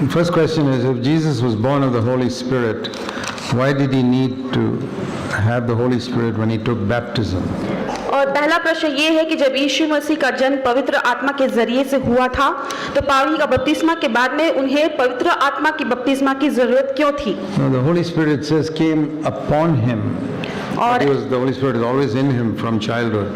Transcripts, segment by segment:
First question is, if Jesus was born of the Holy Spirit, why did he need to have the Holy Spirit when he took baptism? और पहला प्रश्न ये है कि जब यीशु मसीह का जन्म पवित्र आत्मा के जरिए से हुआ था, तो पावनी का बपतिस्मा के बाद में उन्हें पवित्र आत्मा की बपतिस्मा की जरूरत क्यों थी? Now, the Holy Spirit says came upon him. और The Holy Spirit is always in him from childhood.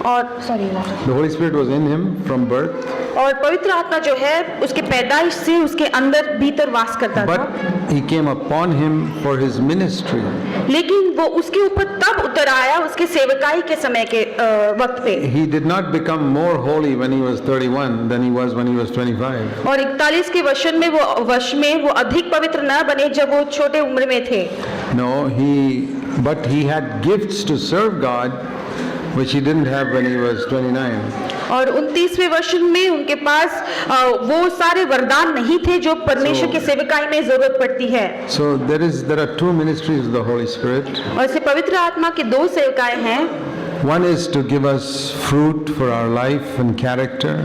The Holy Spirit was in him from birth. और पवित्र आत्मा जो है उसके पैदाइश से उसके अंदर भीतर वास करता था, But he came upon him for his ministry. लेकिन वो उसके ऊपर तब उतर आया उसके सेवकाई के समय के वक्त पे। He did not become more holy when he was 31 than he was when he was 25. और 41 के वर्ष में वो अधिक पवित्र न बने जब वो छोटे उम्र में थे। No, but he had gifts to serve God, which he didn't have when he was 29. और 29वें वर्ष में उनके पास वो सारे वरदान नहीं थे जो परमेश्वर के सेवकाई में जरूरत पड़ती है। So there are two ministries of the Holy Spirit. और इसे पवित्र आत्मा के दो सेवकाएं हैं। One is to give us fruit for our life and character.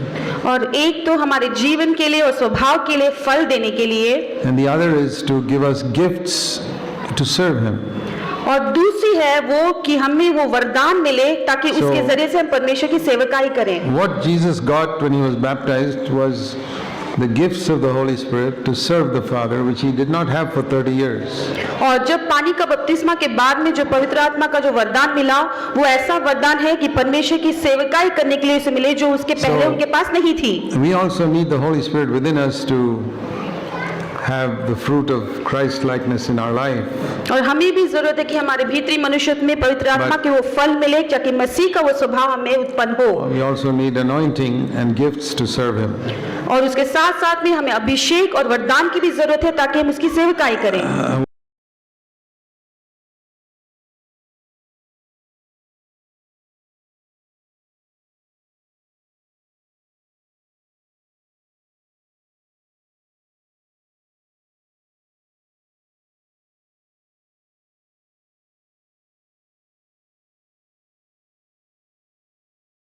और एक तो हमारे जीवन के लिए और स्वभाव के लिए फल देने के लिए, And the other is to give us gifts to serve him. और दूसरी है वो कि हमें वो वरदान मिले ताकि उसके जरिए से हम परमेश्वर की सेवकाई करें। What Jesus got when he was baptized was the gifts of the Holy Spirit to serve the Father, which he did not have for 30 years. और जब पानी का बपतिस्मा के बाद में जो पवित्र आत्मा का जो वरदान मिला, वो ऐसा वरदान है कि परमेश्वर की सेवकाई करने के लिए उसे मिले जो उसके पहले उनके पास नहीं थी। We also need the Holy Spirit within us to have the fruit of Christ likeness in our life. और हमें भी जरूरत है कि हमारे भीतरी मनुष्यत्व में पवित्र आत्मा के वो फल मिले ताकि मसीह का वो स्वभाव हमें उत्पन्न हो। We also need anointing and gifts to serve him. और उसके साथ साथ में हमें अभिषेक और वरदान की भी जरूरत है ताकि हम उसकी सेवकाई करें।